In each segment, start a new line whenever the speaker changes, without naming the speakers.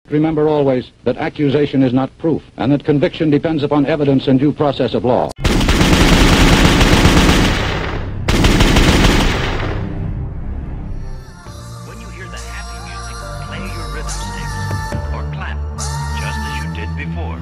Remember always that accusation is not proof, and that conviction depends upon evidence and due process of law.
When you hear the happy music, play your rhythm sticks, or clap, just as you did before,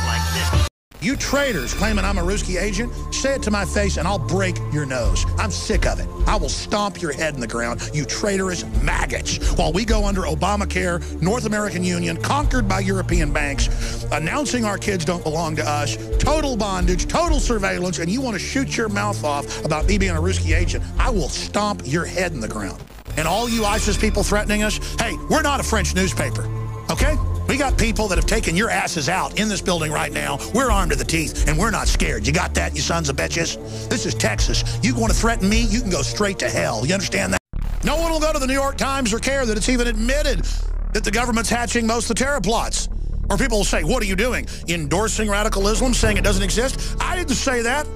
like this.
You traitors claiming I'm a Ruski agent, say it to my face and I'll break your nose. I'm sick of it. I will stomp your head in the ground, you traitorous maggots, while we go under Obamacare, North American Union, conquered by European banks, announcing our kids don't belong to us, total bondage, total surveillance, and you want to shoot your mouth off about me being a Ruski agent. I will stomp your head in the ground. And all you ISIS people threatening us, hey, we're not a French newspaper, okay? We got people that have taken your asses out in this building right now. We're armed to the teeth, and we're not scared. You got that, you sons of bitches? This is Texas. You want to threaten me, you can go straight to hell. You understand that? No one will go to the New York Times or care that it's even admitted that the government's hatching most of the terror plots. Or people will say, what are you doing? Endorsing radical Islam, saying it doesn't exist? I didn't say that.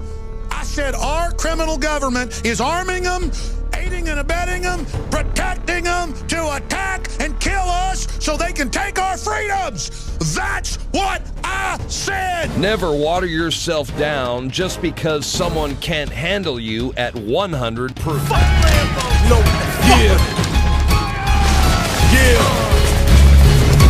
I said our criminal government is arming them, aiding and abetting them, protecting them to attack and kill us so they can take our freedoms. That's what I said.
Never water yourself down just because someone can't handle you at 100 proof.
No, yeah.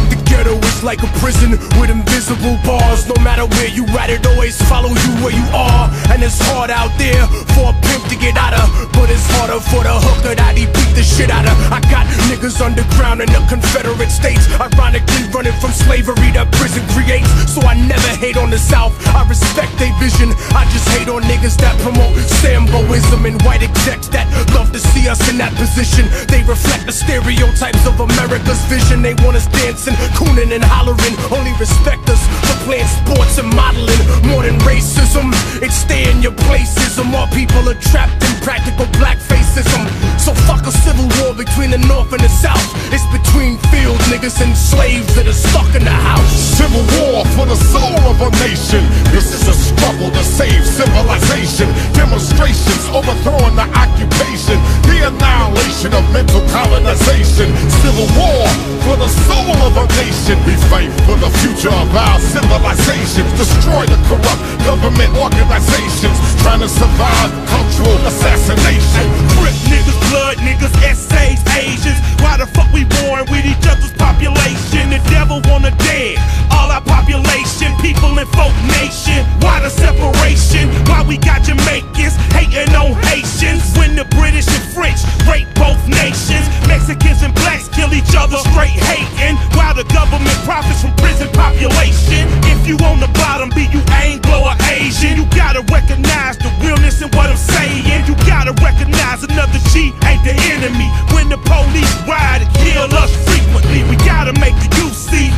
The ghetto is like a prison with invisible bars. No matter where you at, it always follow you where you are. And it's hard out there for a pimp to get out of, but it's harder for the hooker that he beat the shit out of. I got niggas underground in the Confederate States, ironically running from slavery that prison creates. So I never hate on the South, I respect their vision. I just hate on niggas that promote Samboism and white execs that love to see us in that position. They reflect the stereotypes of America's vision. They want us dancing, cooning and hollering, only respect us for playing sports and modeling. More than racism, it's stay in your placism. All people are trapped in practical blackfacism. So fuck a civil war between the North and the South. It's between field niggas and slaves that are stuck in the house.
Civil war for the soul of a nation. This is a struggle to save civilization. Demonstrations overthrowing the occupation. The annihilation of mental colonization. Civil war for the soul of a nation. We fight for the future of our civilizations. Destroy the corrupt government organizations trying to survive cultural assassination.
Rip niggas, blood niggas, essays, Asians. Why the fuck we born with each other's population? The devil wanna dead all our population, people in folk nation. Why the separation? Why we got Jamaicans hating on Haitians when the British and French rape both nations? Mexicans and blacks kill each other straight hating, while the government profits from prison population. If you on the bottom, be you Anglo or Asian, you gotta recognize the realness in what I'm saying. You gotta recognize another G ain't the enemy. When the police ride and kill us frequently, we gotta make the youth see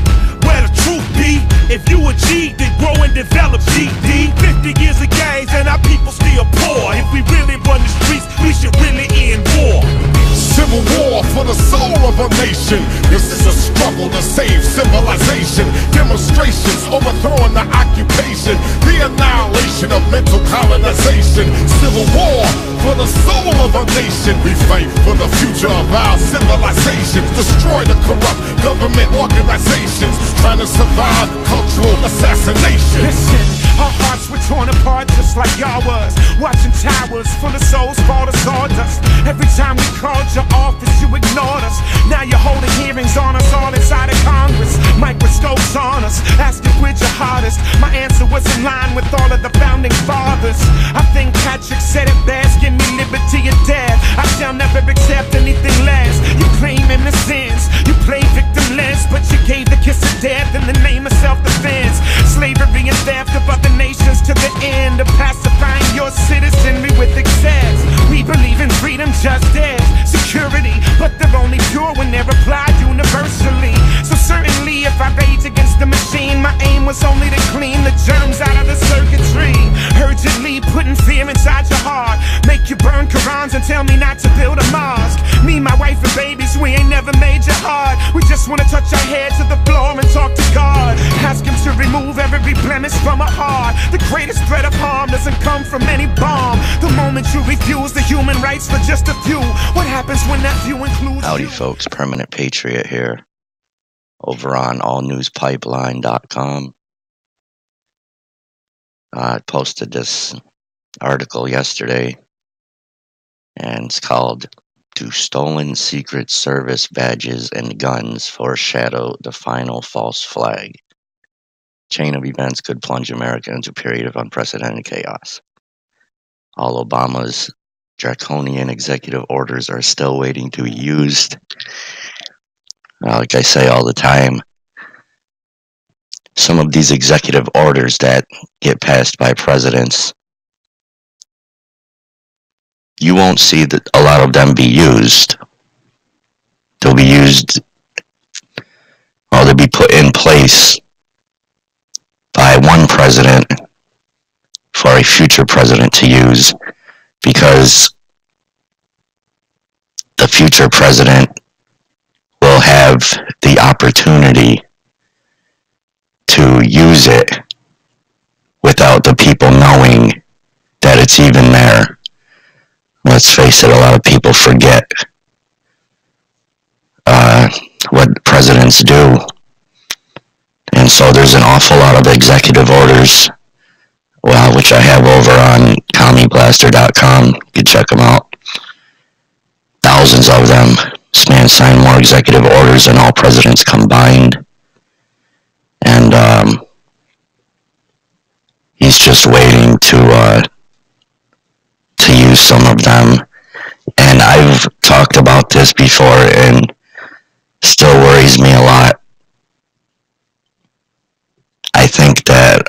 where the truth be. If you a G, then grow and develop GD. 50 years of games and our people still poor. If we really run the streets, we should really end war.
Civil war for the soul of a nation. This is a struggle to save civilization. Demonstrations overthrowing the occupation. The annihilation of mental colonization. Civil war for the soul of a nation. We fight for the future of our civilizations. Destroy the corrupt government organizations trying to survive cultural assassination.
Listen, our hearts were torn apart just like y'all was. Watching towers full of souls fall to sawdust. Every time we called your office, you ignored us. Now you're holding hearings on us all inside of Congress. Microscopes on us, asking which your hardest. My answer was in line with all of the founding fathers. I think Patrick said it best, give me liberty or death. I shall never accept anything less. You claim innocence, you play victimless, but you gave the kiss of death in the name of self-defense. Slavery and theft of other nations to the end of pacifying your citizenry with excess. We believe in freedom, justice, security, but they're only pure when they're applied universally. So certainly if I rage against the machine, my aim was only to clean the germs out of the circuitry. Urgently putting fear inside your heart, make you burn Qurans and tell me not to build a mosque. Me, my wife and babies, we ain't never made you hard. We just wanna touch our head to the floor and talk to God. Ask him to remove every blemish from our heart. The greatest threat of harm doesn't come from any bomb. The moment you refuse the human rights for just a few, what happens when that few includes
Howdy
you?
folks, Permanent Patriot here. over on allnewspipeline.com. I posted this article yesterday, and it's called "Do Stolen Secret Service Badges and Guns Foreshadow the Final False Flag? Chain of events could plunge America into a period of unprecedented chaos. All Obama's draconian executive orders are still waiting to be used." Like I say all the time, some of these executive orders that get passed by presidents, you won't see that a lot of them be used. They'll be used, or they'll be put in place by one president for a future president to use, because the future president will have the opportunity to use it without the people knowing that it's even there. Let's face it, a lot of people forget what presidents do. And so there's an awful lot of executive orders, which I have over on commieplaster.com. You can check them out. Thousands of them. This man signed more executive orders than all presidents combined. And he's just waiting to use some of them. And I've talked about this before, and still worries me a lot. I think that,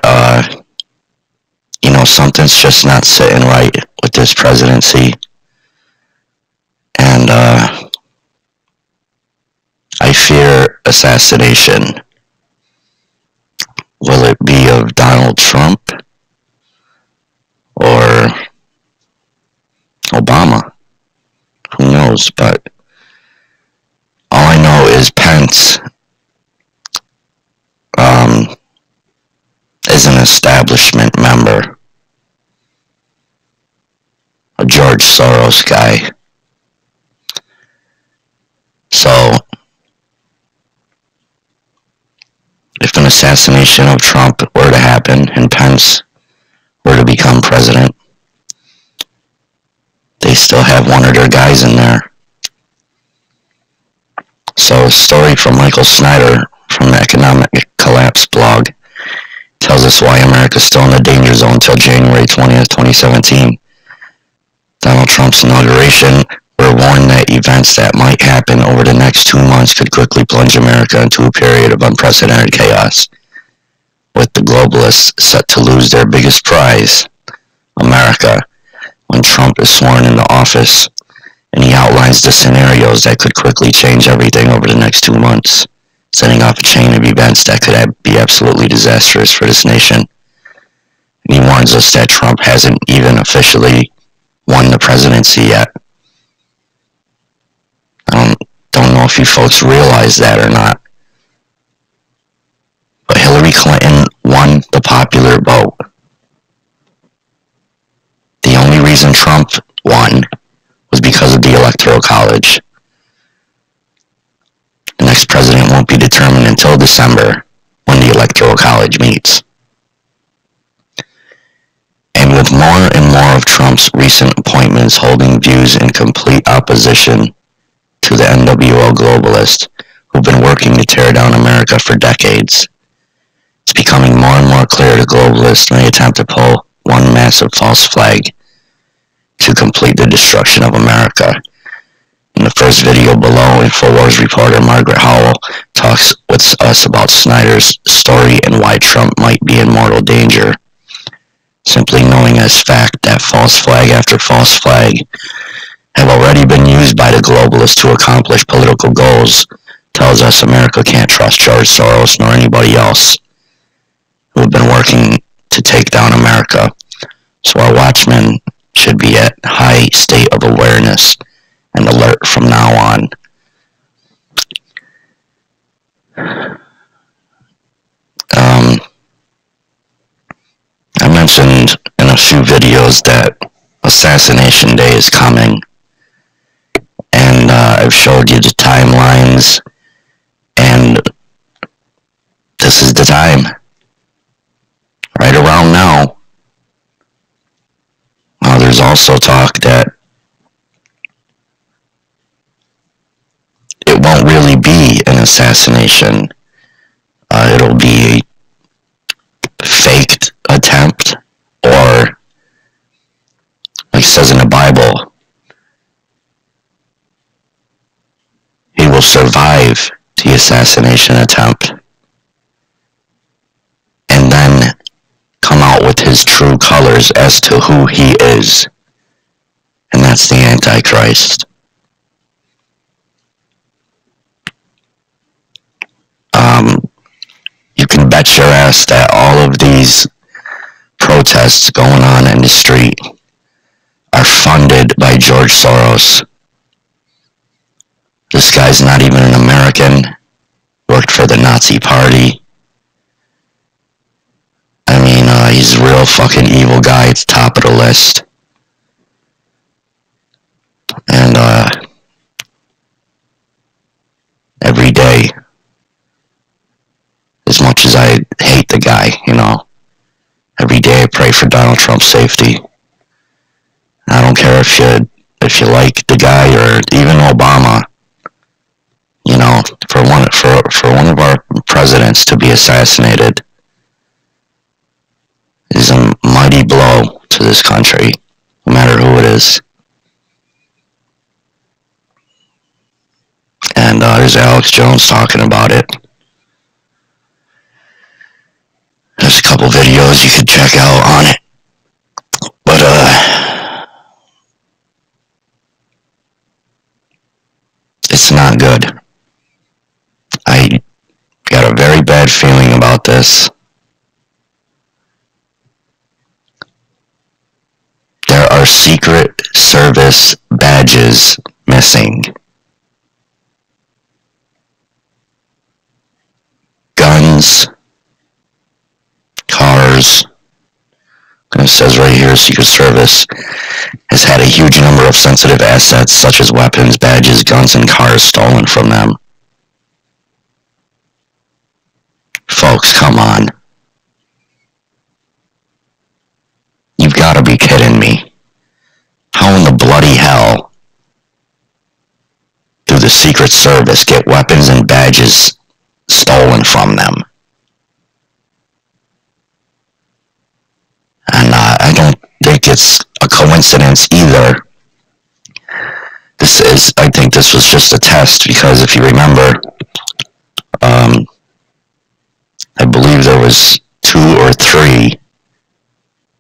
something's just not sitting right with this presidency. And I fear assassination. Will it be of Donald Trump or Obama? Who knows? But all I know is Pence is an establishment member, a George Soros guy. So, if an assassination of Trump were to happen and Pence were to become president, they still have one of their guys in there. So a story from Michael Snyder from the Economic Collapse blog tells us why America is still in the danger zone until January 20th, 2017. Donald Trump's inauguration, we're warned that events that might happen over the next 2 months could quickly plunge America into a period of unprecedented chaos, with the globalists set to lose their biggest prize, America, when Trump is sworn into office, and he outlines the scenarios that could quickly change everything over the next 2 months, setting off a chain of events that could be absolutely disastrous for this nation. And he warns us that Trump hasn't even officially won the presidency yet. I don't know if you folks realize that or not, but Hillary Clinton won the popular vote. The only reason Trump won was because of the Electoral College. The next president won't be determined until December, when the Electoral College meets. And with more and more of Trump's recent appointments holding views in complete opposition to the NWO globalists who've been working to tear down America for decades, it's becoming more and more clear the globalists may attempt to pull one massive false flag to complete the destruction of America. In the first video below, InfoWars reporter Margaret Howell talks with us about Snyder's story and why Trump might be in mortal danger. Simply knowing as fact that false flag after false flag have already been used by the globalists to accomplish political goals tells us America can't trust George Soros nor anybody else who have been working to take down America. So our watchmen should be at high state of awareness and alert from now on. I mentioned in a few videos that Assassination Day is coming, and I've showed you the timelines, and the time. Right around now. There's also talk that it won't really be an assassination. It'll be a faked attempt, or, like it says in the Bible, he will survive the assassination attempt and then come out with his true colors as to who he is. And that's the Antichrist. You can bet your ass that all of these protests going on in the street are funded by George Soros. This guy's not even an American. Worked for the Nazi Party. I mean, he's a real fucking evil guy at the top of the list. And, every day, as much as I hate the guy, every day I pray for Donald Trump's safety. I don't care if you like the guy or even Obama. For one of our presidents to be assassinated is a mighty blow to this country, no matter who it is. And there's Alex Jones talking about it. There's a couple videos you could check out on it. But, it's not good. I got a very bad feeling about this. There are Secret Service badges missing. Guns, cars. And it says right here, Secret Service has had a huge number of sensitive assets such as weapons, badges, guns, and cars stolen from them. Folks, come on. You've got to be kidding me. How in the bloody hell do the Secret Service get weapons and badges stolen from them? And I don't think it's a coincidence either. I think this was just a test, because if you remember, I believe there was 2 or 3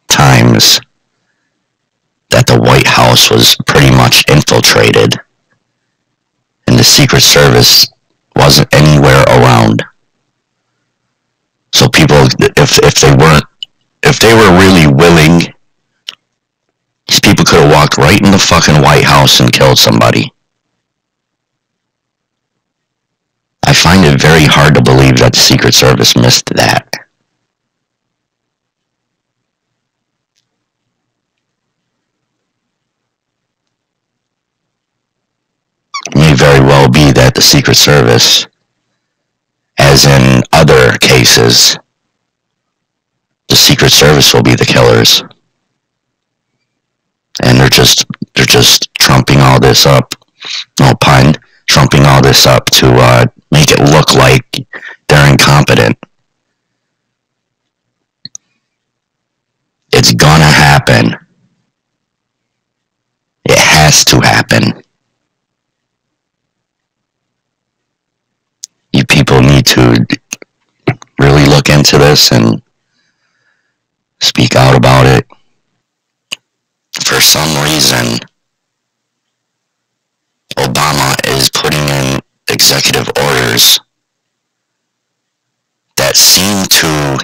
times that the White House was pretty much infiltrated, and the Secret Service wasn't anywhere around. So people, if they were really willing, these people could have walked right in the fucking White House and killed somebody. I find it very hard to believe that the Secret Service missed that. It may very well be that the Secret Service, as in other cases, the Secret Service will be the killers. And they're just trumping all this up. No pun. Trumping all this up to make it look like they're incompetent. It's gonna happen. It has to happen. You people need to really look into this and speak out about it. For some reason, Obama is putting in executive orders that seem to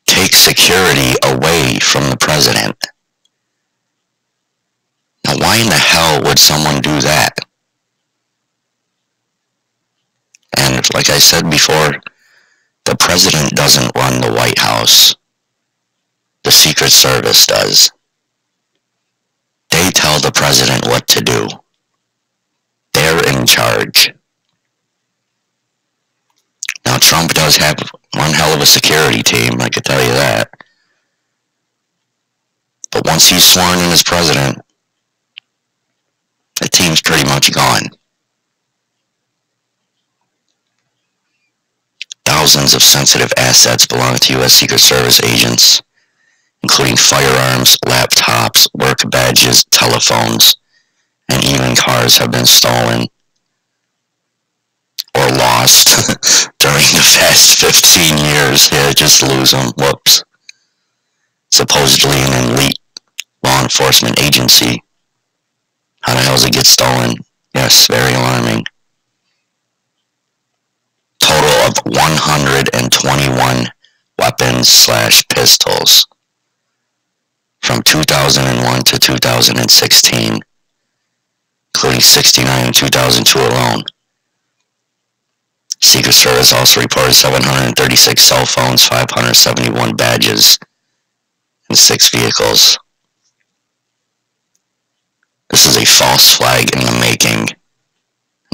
take security away from the president. Now, why in the hell would someone do that? And like I said before, the president doesn't run the White House. The Secret Service does. They tell the president what to do. They're in charge. Now, Trump does have one hell of a security team, I could tell you that. But once he's sworn in as president, the team's pretty much gone. Thousands of sensitive assets belong to U.S. Secret Service agents, including firearms, laptops, work badges, telephones, and even cars have been stolen or lost during the past 15 years. Yeah, just lose them. Whoops. Supposedly an elite law enforcement agency. How the hell does it get stolen? Yes, very alarming. Total of 121 weapons/pistols from 2001 to 2016, including 69 in 2002 alone. Secret Service also reported 736 cell phones, 571 badges, and 6 vehicles. This is a false flag in the making.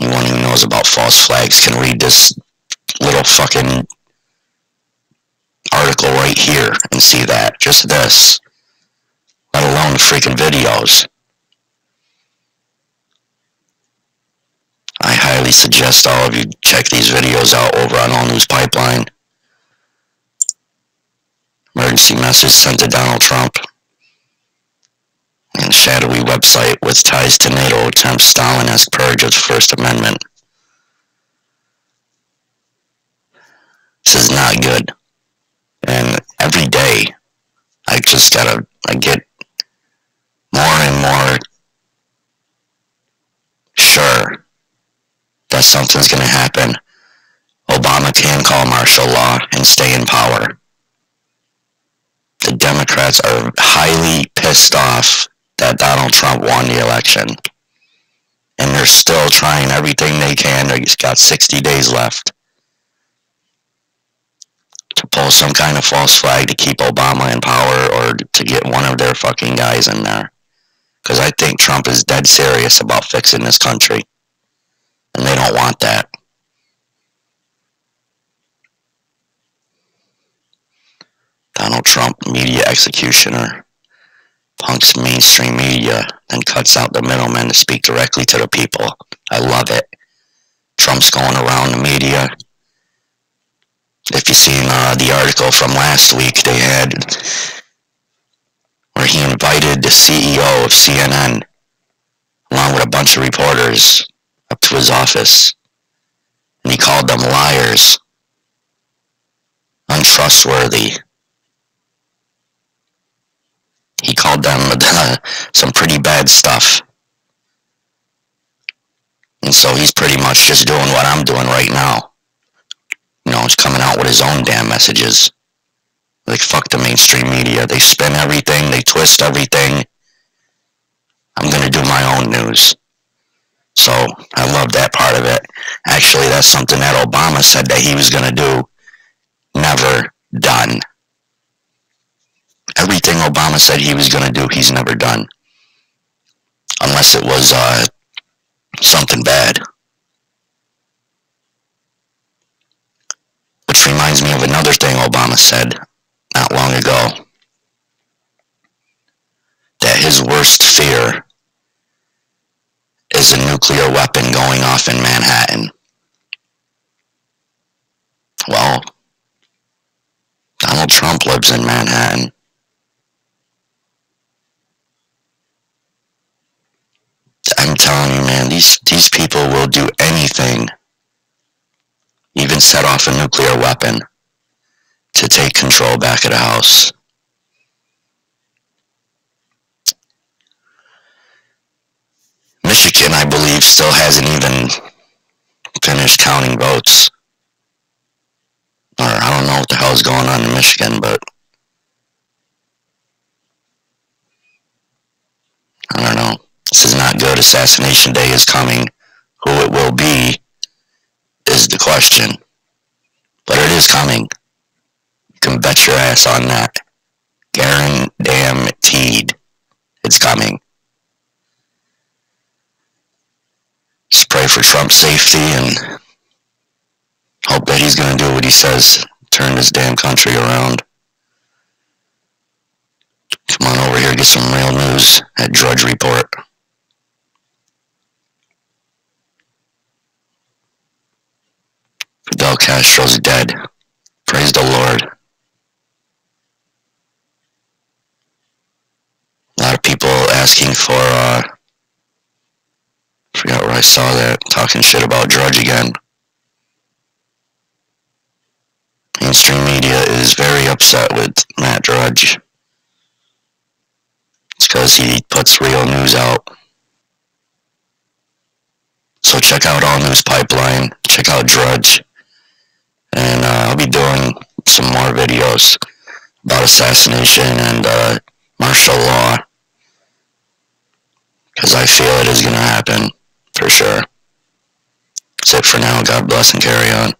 Anyone who knows about false flags can read this little fucking article right here and see that. Just this. Let alone the freaking videos. I highly suggest all of you check these videos out over on All News Pipeline. Emergency message sent to Donald Trump. And shadowy website with ties to NATO attempts Stalin-esque purge of the First Amendment. This is not good. And every day, I get more and more sure that something's going to happen. Obama can call martial law and stay in power. The Democrats are highly pissed off that Donald Trump won the election. And they're still trying everything they can. They've got 60 days left to pull some kind of false flag to keep Obama in power or to get one of their fucking guys in there. Because I think Trump is dead serious about fixing this country. And they don't want that. Donald Trump, media executioner, punks mainstream media, then cuts out the middlemen to speak directly to the people. I love it. Trump's going around the media. If you've seen the article from last week, they had where he invited the CEO of CNN, along with a bunch of reporters, up to his office. And he called them liars, untrustworthy. He called them some pretty bad stuff. And so he's pretty much just doing what I'm doing right now. You know, he's coming out with his own damn messages. Like, fuck the mainstream media. They spin everything. They twist everything. I'm going to do my own news. So, I love that part of it. Actually, that's something that Obama said that he was going to do. Never done. Everything Obama said he was going to do, he's never done. Unless it was something bad. Which reminds me of another thing Obama said not long ago. That his worst fear is a nuclear weapon going off in Manhattan. Well, Donald Trump lives in Manhattan. I'm telling you, man, these people will do anything, even set off a nuclear weapon, to take control back of the house. Michigan, I believe, still hasn't even finished counting votes. Or I don't know what the hell's going on in Michigan, but I don't know. This is not good. Assassination Day is coming. Who it will be is the question. But it is coming. You can bet your ass on that. Guaranteed. It's coming. Just pray for Trump's safety and Hope that he's going to do what he says, turn this damn country around. Come on over here, get some real news at Drudge Report. Fidel Castro's dead. Praise the Lord. A lot of people asking for, I forgot where I saw that, talking shit about Drudge again. Mainstream media is very upset with Matt Drudge. It's because he puts real news out. So check out All News Pipeline, check out Drudge, and I'll be doing some more videos about assassination and martial law, because I feel it is going to happen, for sure. That's it for now. God bless and carry on.